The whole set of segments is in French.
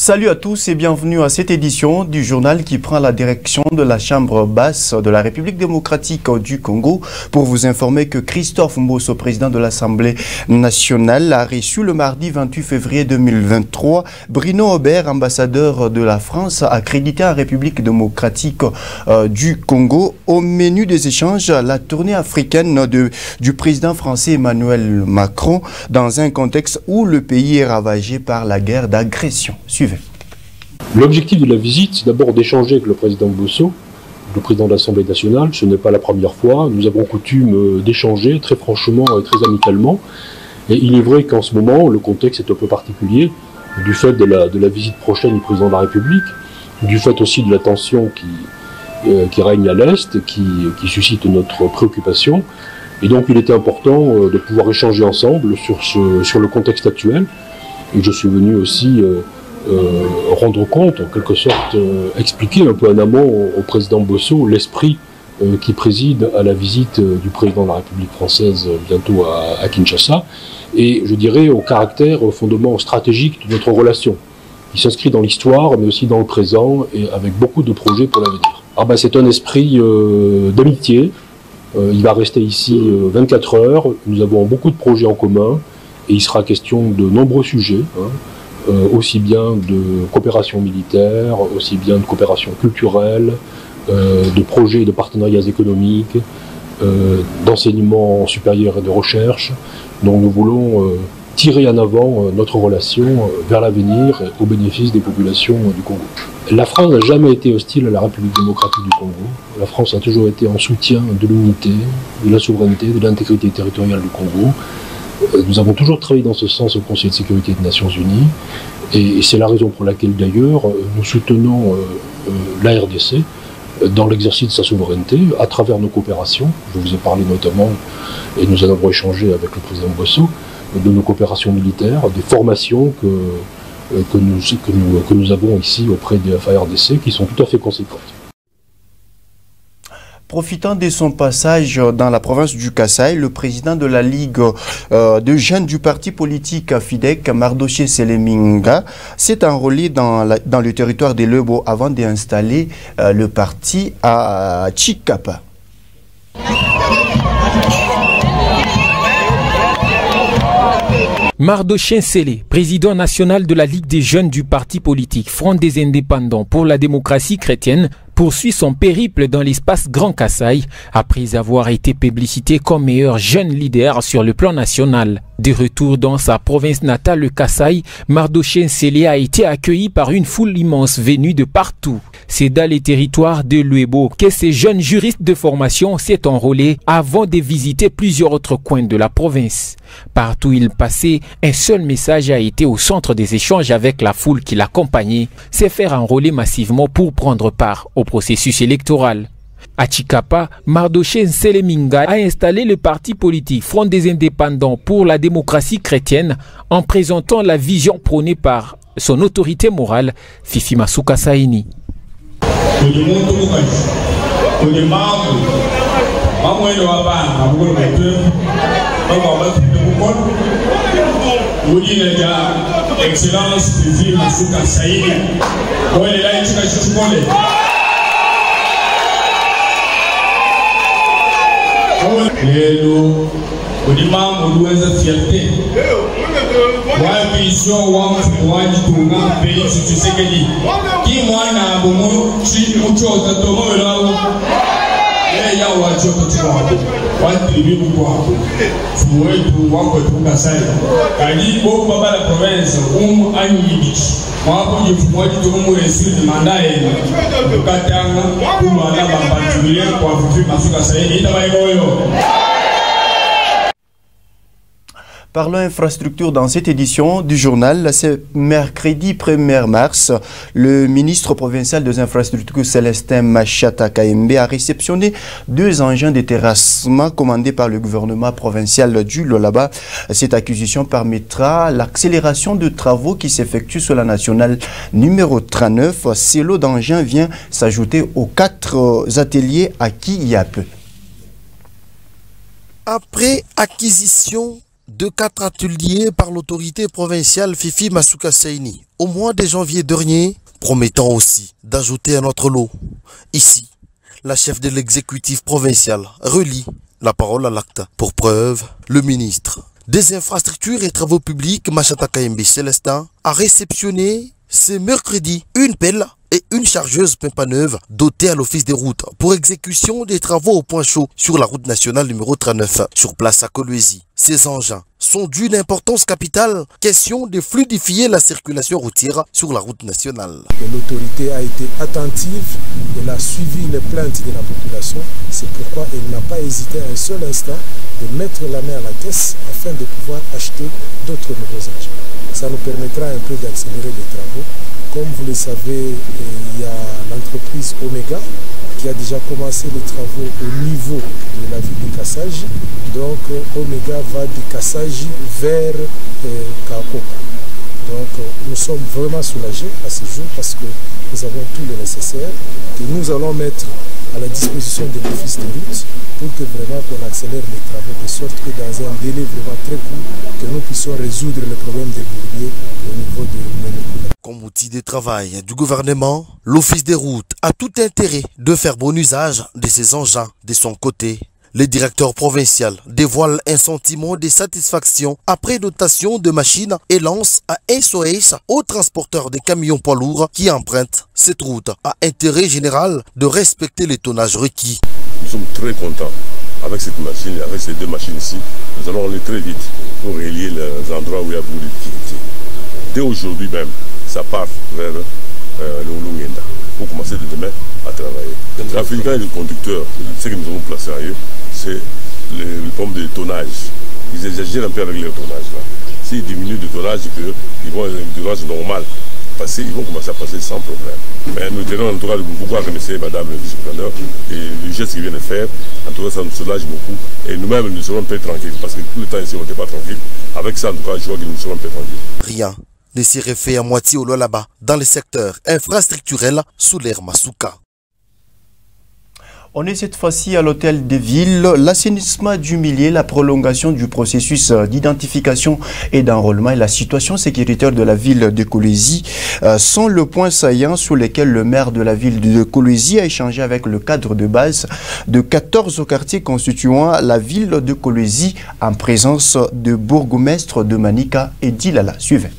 Salut à tous et bienvenue à cette édition du journal qui prend la direction de la Chambre basse de la République démocratique du Congo pour vous informer que Christophe Mbosso, président de l'Assemblée nationale, a reçu le mardi 28 février 2023 Bruno Aubert, ambassadeur de la France accrédité en République démocratique du Congo. Au menu des échanges, la tournée africaine du président français Emmanuel Macron dans un contexte où le pays est ravagé par la guerre d'agression. Suivez. L'objectif de la visite, c'est d'abord d'échanger avec le président Mbosso, le président de l'Assemblée nationale. Ce n'est pas la première fois. Nous avons coutume d'échanger très franchement et très amicalement. Et il est vrai qu'en ce moment, le contexte est un peu particulier, du fait de la visite prochaine du président de la République, du fait aussi de la tension qui règne à l'Est, qui suscite notre préoccupation. Et donc il était important de pouvoir échanger ensemble sur le contexte actuel. Et je suis venu aussi rendre compte, en quelque sorte, expliquer un peu en amont au président Mbosso l'esprit qui préside à la visite du président de la République française bientôt à Kinshasa, et je dirais au caractère, au fondement stratégique de notre relation, qui s'inscrit dans l'histoire, mais aussi dans le présent, et avec beaucoup de projets pour l'avenir. C'est un esprit d'amitié. Il va rester ici 24 heures, nous avons beaucoup de projets en commun, et il sera question de nombreux sujets, aussi bien de coopération militaire, aussi bien de coopération culturelle, de projets et de partenariats économiques, d'enseignement supérieur et de recherche. Donc nous voulons tirer en avant notre relation vers l'avenir au bénéfice des populations du Congo. La France n'a jamais été hostile à la République démocratique du Congo. La France a toujours été en soutien de l'unité, de la souveraineté, de l'intégrité territoriale du Congo. Nous avons toujours travaillé dans ce sens au Conseil de sécurité des Nations Unies, et c'est la raison pour laquelle d'ailleurs nous soutenons la RDC dans l'exercice de sa souveraineté à travers nos coopérations. Je vous ai parlé notamment, et nous en avons échangé avec le président Mbosso, de nos coopérations militaires, des formations que nous avons ici auprès des FARDC qui sont tout à fait conséquentes. Profitant de son passage dans la province du Kasaï, le président de la Ligue de jeunes du parti politique FIDEC, Mardoché Seleminga, s'est enrôlé dans le territoire de Lebo avant d'installer le parti à Chikapa. Mardoché Sélé, président national de la Ligue des jeunes du parti politique Front des indépendants pour la démocratie chrétienne, poursuit son périple dans l'espace Grand Kasaï après avoir été publicité comme meilleur jeune leader sur le plan national. De retour dans sa province natale, le Kasaï, Mardoché Sélé a été accueilli par une foule immense venue de partout. C'est dans les territoires de Luebo que ces jeunes juristes de formation s'est enrôlés avant de visiter plusieurs autres coins de la province. Partout où il passait, un seul message a été au centre des échanges avec la foule qui l'accompagnait, c'est faire enrôler massivement pour prendre part au processus électoral. À Chikapa, Mardoché Seleminga a installé le parti politique Front des indépendants pour la démocratie chrétienne en présentant la vision prônée par son autorité morale, Fifi Masuka Saini. Excellence Fifi Masuka Saini. Lelo odima moduweza fierté wa vision wa mfuaji tunga pays Tshisekedi ki mwana bomo chi mucho tatomo lao ya wacho kuchwa wa tribu kwa fuwe tu wako tukasai kali bo baba la province anyi wapo jifuaji tumu resili mandae katanga kwa la particulier kwa Fifi Masuka Saini itabayoyo. Parlons infrastructure dans cette édition du journal. C'est mercredi 1er mars. Le ministre provincial des infrastructures Célestin Machata Kaembe a réceptionné 2 engins de terrassement commandés par le gouvernement provincial du Lolaba. Cette acquisition permettra l'accélération de travaux qui s'effectuent sur la nationale numéro 39. Ce lot d'engins vient s'ajouter aux 4 ateliers acquis il y a peu. Après acquisition de 4 ateliers par l'autorité provinciale Fifi Masuka Seini au mois de janvier dernier, promettant aussi d'ajouter un autre lot. Ici, la chef de l'exécutif provincial relie la parole à l'acte. Pour preuve, le ministre des Infrastructures et Travaux Publics, Machata Kayembe Célestin, a réceptionné ce mercredi une pelle et une chargeuse pimpa neuve dotée à l'office des routes pour exécution des travaux au point chaud sur la route nationale numéro 39 sur place à Kolwezi. Ces engins sont d'une importance capitale, question de fluidifier la circulation routière sur la route nationale. L'autorité a été attentive, elle a suivi les plaintes de la population, c'est pourquoi elle n'a pas hésité un seul instant de mettre la main à la caisse afin de pouvoir acheter d'autres nouveaux engins. Ça nous permettra un peu d'accélérer les travaux. Comme vous le savez, il y a l'entreprise Omega qui a déjà commencé les travaux au niveau de la ville de Kasaji. Donc Omega va de Kasaji vers Kakopa. Donc nous sommes vraiment soulagés à ce jour parce que nous avons tout le nécessaire que nous allons mettre à la disposition de l'office de route pour que vraiment qu'on accélère les travaux de sorte que dans un délai vraiment très court, que nous puissions résoudre le problème des courriers au niveau de Ménécoula. Comme outil de travail du gouvernement, l'office des routes a tout intérêt de faire bon usage de ces engins. De son côté, le directeur provincial dévoile un sentiment de satisfaction après dotation de machines et lance à SOS aux transporteurs des camions poids lourds qui empruntent cette route à intérêt général de respecter les tonnages requis. Nous sommes très contents avec cette machine, avec ces deux machines ici. Nous allons aller très vite pour relier les endroits où il y a beaucoup de difficultés. Dès aujourd'hui même, ça part vers le Olungenda pour commencer de demain à travailler. L'Africain et le conducteur, ce que nous avons placé en eux, c'est le problème de tonnage. Ils exagèrent un peu avec leur tonnage. S'ils diminuent de tonnage, ils vont à un tonnage normal. Ils vont commencer à passer sans problème. Mais nous tenons en tout cas beaucoup à remercier Madame le vice-gouverneur et le geste qu'il vient de faire. En tout cas, ça nous soulage beaucoup. Et nous-mêmes, nous serons un peu tranquilles parce que tout le temps ici, on n'était pas tranquille. Avec ça, en tout cas, je vois que nous serons un peu tranquilles. Rien ne s'est refait à moitié au Lualaba dans le secteur infrastructurel sous l'ère Masuka. On est cette fois-ci à l'hôtel de ville. L'assainissement du milieu, la prolongation du processus d'identification et d'enrôlement et la situation sécuritaire de la ville de Kolwezi sont le point saillant sur lesquels le maire de la ville de Kolwezi a échangé avec le cadre de base de 14 quartiers constituant la ville de Kolwezi en présence de bourgmestre de Manika et d'Ilala. Suivez.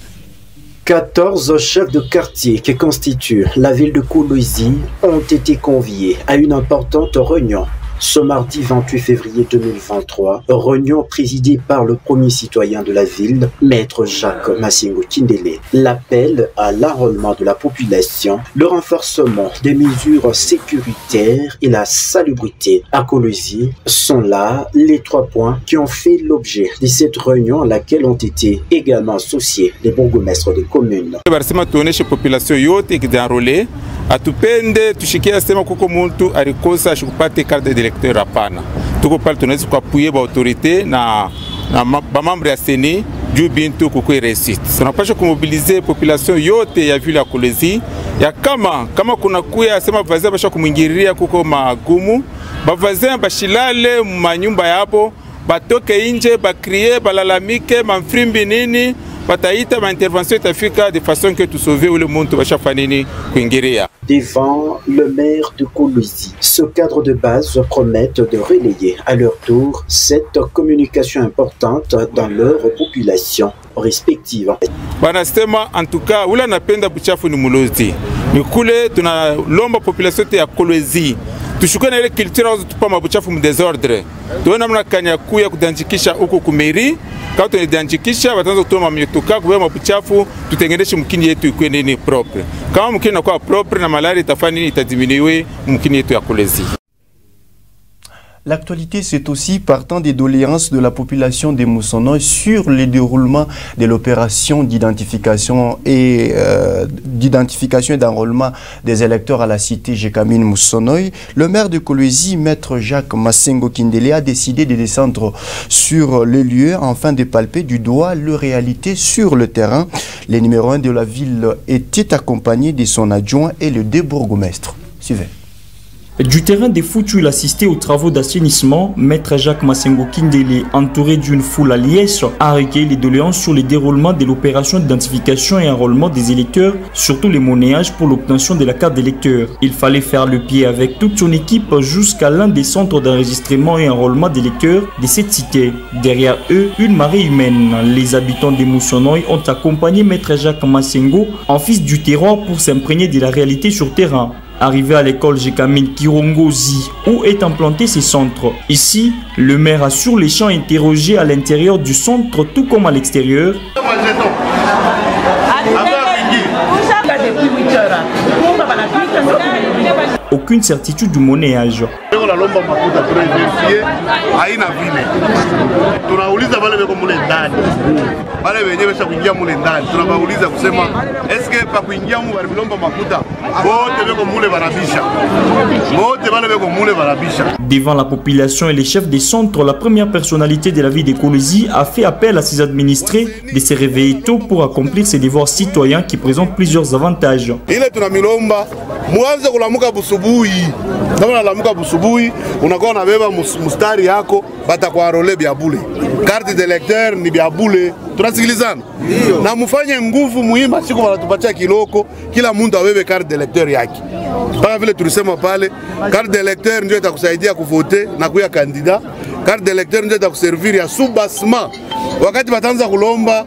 14 chefs de quartier qui constituent la ville de Kolwezi ont été conviés à une importante réunion ce mardi 28 février 2023, réunion présidée par le premier citoyen de la ville, Maître Jacques Massingo Kindele. L'appel à l'enrôlement de la population, le renforcement des mesures sécuritaires et la salubrité à Kolwezi sont là les 3 points qui ont fait l'objet de cette réunion à laquelle ont été également associés les bourgmestres des communes. Atupende tushikia sema kuko muntu alikosa shikupate carte d'électeur hapana. Tuko pale tunaweza kuapuye ba autorité na ba membre ya CENI juu bintu kuko réussite. Tunapaswa kumobiliser population yote ya vile ya Kolwezi ya kama kuna kuya sema vazia basha kumwingiria kuko magumu, bavazia bashilale manyumba yabo, batoke nje bakriye balalamike manfrimbi nini, bataita ma intervention itafika de façon que tu sauver le monde basha fanini kuingiria. Devant le maire de Kolwezi, ce cadre de base promettent de relayer à leur tour cette communication importante dans leur population respective. Banasema en tout cas ula napenda buchafu ni mulozi. Nikule tunalomba population ya Kolwezi tushukue na ile culture tupa mabuchafu mu désordre. Tuona mnakanya kuya kudanjikisha huko kumeri. Quand on identifié, on va tout mamiotoka kubeba mabuchafu tutengeneshe mkini yetu ikuwe nini propre. Kama mkini nakuwa propre na malaria itafanya nini itadiminuwe mkini yetu ya Kolwezi. L'actualité, c'est aussi partant des doléances de la population des Moussonoy sur le déroulement de l'opération d'identification et d'enrôlement des électeurs à la cité Jekamine Moussonoy. Le maire de Kolwezi, Maître Jacques Massingo Kindele, a décidé de descendre sur les lieux afin de palper du doigt leur réalité sur le terrain. Le numéro 1 de la ville était accompagné de son adjoint et le deux bourgmestres. Suivez. Du terrain des foot où il assistait aux travaux d'assainissement, Maître Jacques Masengo Kindele, entouré d'une foule à liesse, a recueilli les doléances sur le déroulement de l'opération d'identification et enrôlement des électeurs, surtout les monnayages pour l'obtention de la carte d'électeur. Il fallait faire le pied avec toute son équipe jusqu'à l'un des centres d'enregistrement et enrôlement d'électeurs de cette cité. Derrière eux, une marée humaine. Les habitants de Moussonoy ont accompagné Maître Jacques Masengo en fils du terroir pour s'imprégner de la réalité sur terrain. Arrivé à l'école Jekamine Kirongozi, où est implanté ces centres. Ici, le maire a sur les champs interrogé à l'intérieur du centre tout comme à l'extérieur. Aucune certitude du monnayage. Devant la population et les chefs des centres, la première personnalité de la vie d'écologie a fait appel à ses administrés de se réveiller tôt pour accomplir ses devoirs citoyens qui présentent plusieurs avantages. Mwanze kulamuka busubuhi. Kama unalamuka busubuhi, unakuwa unabeba mustari yako batakuarole bya bule. Carte d'électeur ni bya bule. Tunasikilizana? Na mufanye nguvu muhimu siku wanatupatia kiloko, kila mtu abebe carte d'électeur yake. Mpaka vile tulisema pale, carte d'électeur ndio itakusaidia kuvote na kuya kandida. Carte d'électeur ndio itakuservir ya subasma. Wakati batanza kulomba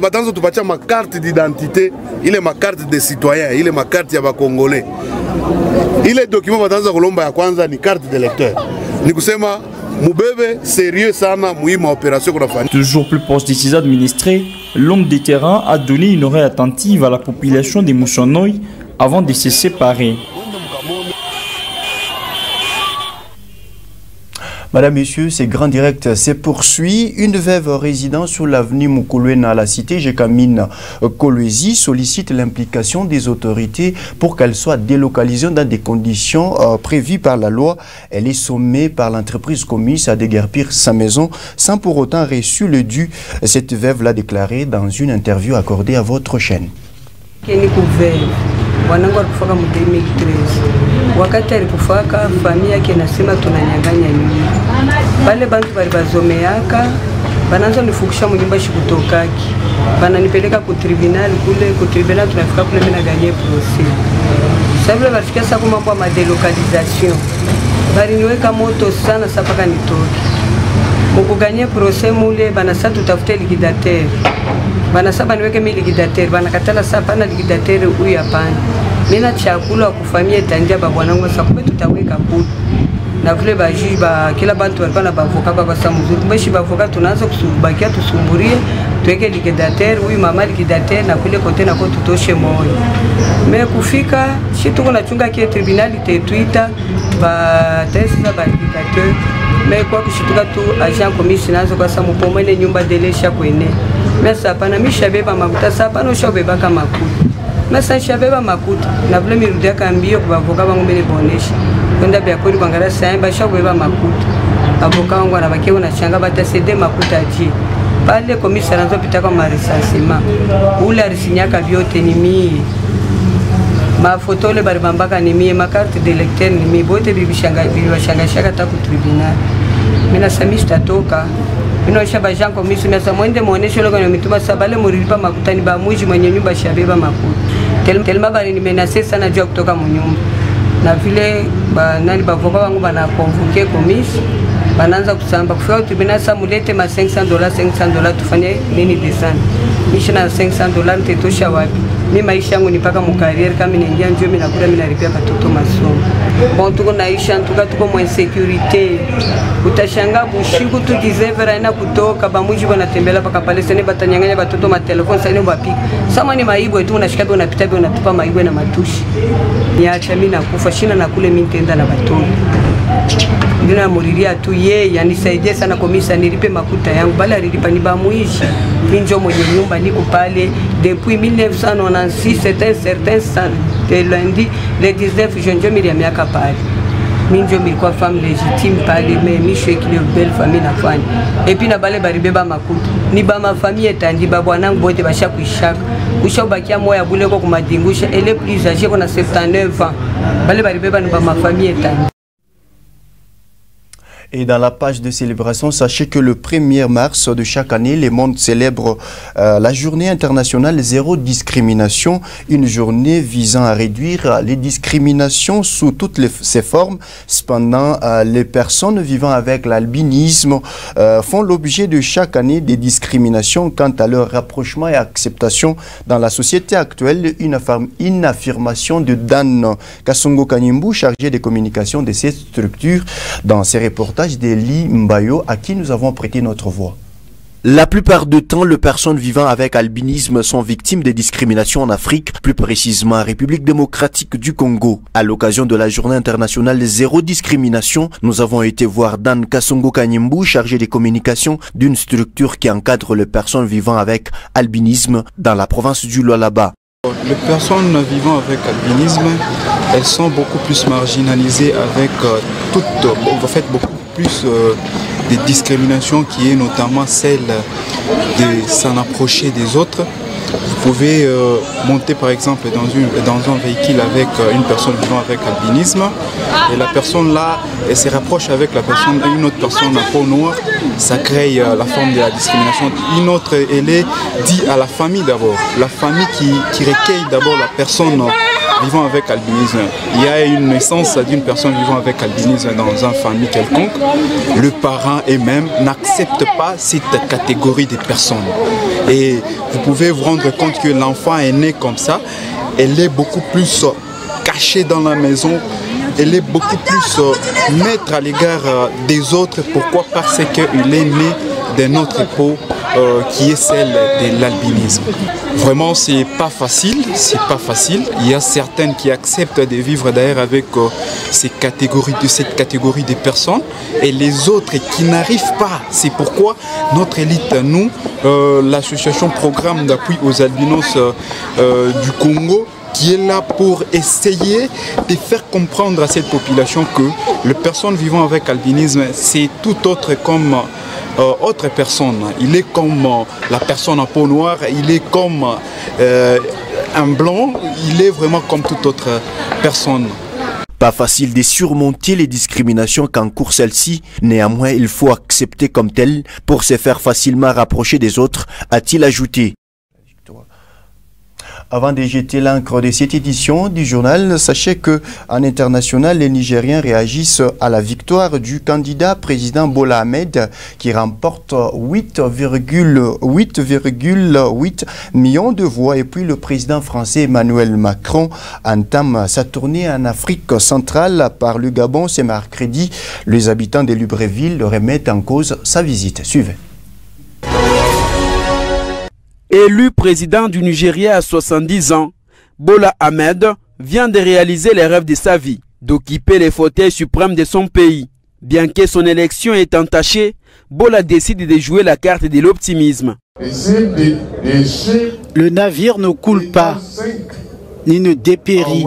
batanza tupatia ma carte d'identité, ile ma carte de citoyen, ile ma carte ya bakongolais. Ile document batanza kulomba ya kwanza ni carte d'électeur. Ni kusema mubebe sérieux sana muhimu opération kunafanya. Toujours plus proche de ses administrés, l'homme de terrain a donné une oreille attentive à la population de Moussonoy avant de se séparer. Madame, Messieurs, ces grands directs se poursuit. Une veuve résidant sur l'avenue Moukoulouena à la cité Jekamine Kolwezi sollicite l'implication des autorités pour qu'elle soit délocalisée dans des conditions prévues par la loi. Elle est sommée par l'entreprise commise à déguerpir sa maison sans pour autant reçu le dû. Cette veuve l'a déclaré dans une interview accordée à votre chaîne. Wakati alipofaka familia yake nasema tunanyang'anya nyumba. Pale bantu balibazomeaka banaanza nifukisha mnyumba shikutokaki. Bananipeleka ku tribunal kule, ku tribunal tunafika kule mimi na gagner procès. Sabile bafika sasa kwa mambo ya delocalisation. Baliniweka moto sana sasa paka nitoke. Mukuganye procès mule banasa tutafute liquidateur. Banasa baniweke mimi liquidateur, banakatala sasa pana liquidateur huyu hapana. Mina chakula kufamia tandia babwanangu sasa kumbe tutaweka kutu. Na vile baji ba kila bantu walikuwa na bavoka kwa sababu mzuri. Mbeshi bavoka tunaanza kusubakia tusumburie, tuweke liquidateur, huyu mama liquidateur na kule kote na kwa tutoshe moyo. Me kufika shi tuko na chunga kia tribunal itetuita ba tesa ba liquidateur. Me kwa kushituka tu agent commission nazo kwa sababu pomene nyumba delesha kwene. Mesa hapana mishabeba makuta sasa hapana ushabeba kama makuta. Masa shabeba makuta na vile mirudia kambio kwa avoka wangu mimi bonesha kwenda bya kweli kwangara samba shabeba makuta avoka wangu anabakia na changa bata cede makuta aji pale komisa anaanza pita kwa maresasema ule alisinyaka vyote ni mimi mafoto le baribambaka ni mimi makarte d'électeur ni mimi bote bibishanga shaka ta ku tribunal mimi na samishi tatoka ino shaba Jean komisi mesa mwende muonesho loko nimetuma sabale murilipa makuta ni ba muji mwenye nyumba shabeba makuta telma bali nimenase sana jua kutoka mnyumba na vile nani bavoka wangu bana convoquer komisi banaanza kusamba kufika tribunal sasa mulete ma $500 tufanye nini desana mishi na $500 nitetosha wapi mimi maisha yangu ni paka mu career kama ninaingia njoo mimi nakula mimi nalipia watoto masomo bon tuko naisha tuko mwa insecurity utashanga bushiku tu dizevera ina kutoka bamuji banatembea paka pale sene batanyanganya watoto ma telefoni sasa ni bapika sama ni maibu tu unashika tu unapita tu unatupa maibu na matushi niacha mimi nakufa shina na kule mimi nitaenda na watoto ndio muriria tu yeye anisaidie sana komisa nilipe makuta yangu bali alilipa ni bamuishi pinjo mwenye nyumba niko pale depuis 1996 c'était certain ça de lundi le 19 janvier miaka pale minjo milikuwa femme légitime pale mais mishwekile belle famille nafanya et puis na bale baribeba makuta ni ba mafamille etandi ba bwanangu bote bashakuishaka kushabakia moya bule ko kumadingusha ele plus âgé qu'on a 79 ans bale baribeba ni ba mafamille etandi. Et dans la page de célébration, sachez que le 1er mars de chaque année, le monde célèbre la journée internationale zéro discrimination, une journée visant à réduire les discriminations sous toutes ses formes. Cependant, les personnes vivant avec l'albinisme font l'objet de chaque année des discriminations quant à leur rapprochement et acceptation dans la société actuelle. Une affirmation de Dan Kasongo Kanimbu, chargé des communications de cette structure, dans ses reportages d'Eli Mbayo, à qui nous avons prêté notre voix. La plupart du temps, les personnes vivant avec albinisme sont victimes de discriminations en Afrique, plus précisément en République démocratique du Congo. À l'occasion de la journée internationale zéro discrimination, nous avons été voir Dan Kasongo Kanyimbu, chargé des communications d'une structure qui encadre les personnes vivant avec albinisme dans la province du Lualaba. Les personnes vivant avec albinisme, elles sont beaucoup plus marginalisées avec beaucoup plus des discriminations qui est notamment celle de s'en approcher des autres. Vous pouvez monter par exemple dans un véhicule avec une personne vivant avec albinisme et la personne là, elle se rapproche avec une autre personne à peau noire, ça crée la forme de la discrimination. Une autre, elle est due à la famille d'abord, la famille qui recueille d'abord la personne vivant avec albinisme. Il y a une naissance d'une personne vivant avec albinisme dans une famille quelconque. Le parent eux-mêmes n'accepte pas cette catégorie de personnes. Et vous pouvez vous rendre compte que l'enfant est né comme ça. Elle est beaucoup plus cachée dans la maison. Elle est beaucoup plus maître à l'égard des autres. Pourquoi? Parce qu'il est né d'une autre peau qui est celle de l'albinisme. Vraiment, c'est pas facile, Il y a certaines qui acceptent de vivre d'ailleurs avec cette catégorie de personnes et les autres qui n'arrivent pas. C'est pourquoi notre élite, nous, l'association Programme d'appui aux albinos du Congo, qui est là pour essayer de faire comprendre à cette population que les personnes vivant avec albinisme, c'est tout autre comme autre personne. Il est comme la personne en peau noire, il est comme un blanc, il est vraiment comme toute autre personne. Pas facile de surmonter les discriminations qu'encourt celle-ci, néanmoins il faut accepter comme telle pour se faire facilement rapprocher des autres, a-t-il ajouté. Avant de jeter l'encre de cette édition du journal, sachez que en international, les Nigériens réagissent à la victoire du candidat président Bola Ahmed qui remporte 8,8 millions de voix. Et puis le président français Emmanuel Macron entame sa tournée en Afrique centrale par le Gabon ce mercredi. Les habitants de Libreville remettent en cause sa visite. Suivez. Élu président du Nigeria à 70 ans, Bola Ahmed vient de réaliser les rêves de sa vie, d'occuper les fauteuils suprêmes de son pays. Bien que son élection est entachée, Bola décide de jouer la carte de l'optimisme. Le navire ne coule pas, ni ne dépérit.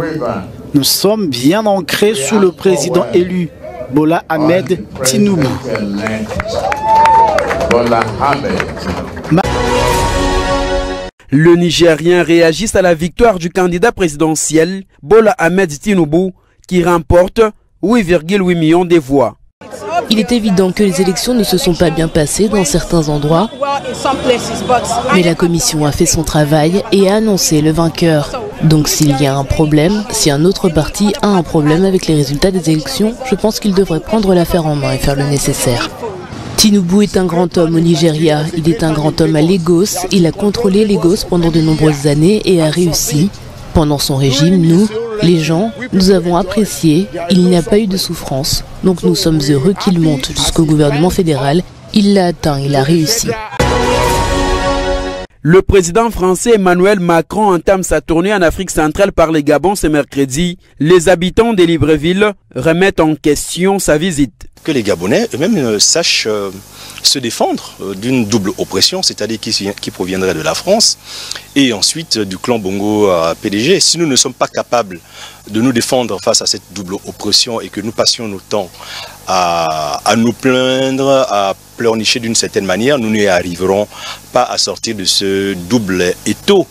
Nous sommes bien ancrés sous le président élu, Bola Ahmed Tinubu. Le Nigérien réagit à la victoire du candidat présidentiel Bola Ahmed Tinubu qui remporte 8,8 millions de voix. Il est évident que les élections ne se sont pas bien passées dans certains endroits, mais la commission a fait son travail et a annoncé le vainqueur. Donc s'il y a un problème, si un autre parti a un problème avec les résultats des élections, je pense qu'il devrait prendre l'affaire en main et faire le nécessaire. Tinubu est un grand homme au Nigeria, il est un grand homme à Lagos, il a contrôlé Lagos pendant de nombreuses années et a réussi. Pendant son régime, nous, les gens, nous avons apprécié, il n'y a pas eu de souffrance, donc nous sommes heureux qu'il monte jusqu'au gouvernement fédéral, il l'a atteint, il a réussi. Le président français Emmanuel Macron entame sa tournée en Afrique centrale par le Gabon ce mercredi. Les habitants de Libreville remettent en question sa visite. Que les Gabonais eux-mêmes sachent se défendre d'une double oppression, c'est-à-dire qui proviendrait de la France et ensuite du clan Bongo à PDG. Si nous ne sommes pas capables de nous défendre face à cette double oppression et que nous passions nos temps à nous plaindre, à pleurnicher d'une certaine manière, nous n'y arriverons pas à sortir de ce double étau.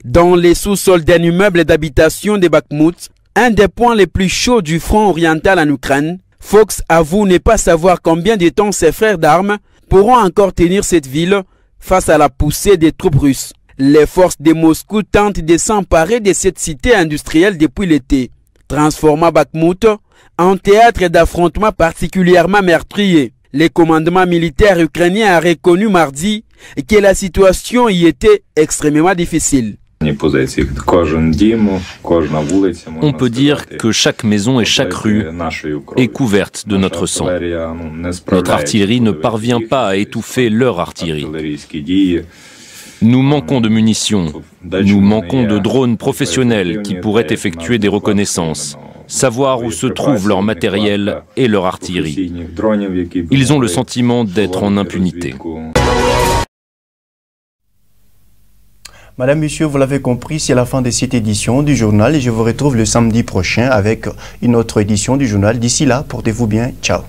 Dans les sous-sols d'un immeuble d'habitation de Bakhmout, un des points les plus chauds du front oriental en Ukraine, Fox avoue ne pas savoir combien de temps ses frères d'armes pourront encore tenir cette ville face à la poussée des troupes russes. Les forces de Moscou tentent de s'emparer de cette cité industrielle depuis l'été, transformant Bakhmout en théâtre d'affrontements particulièrement meurtriers. Le commandement militaire ukrainien a reconnu mardi que la situation y était extrêmement difficile. On peut dire que chaque maison et chaque rue est couverte de notre sang. Notre artillerie ne parvient pas à étouffer leur artillerie. Nous manquons de munitions, nous manquons de drones professionnels qui pourraient effectuer des reconnaissances, savoir où se trouve leur matériel et leur artillerie. Ils ont le sentiment d'être en impunité. Madame, Monsieur, vous l'avez compris, c'est la fin de cette édition du journal et je vous retrouve le samedi prochain avec une autre édition du journal. D'ici là, portez-vous bien. Ciao.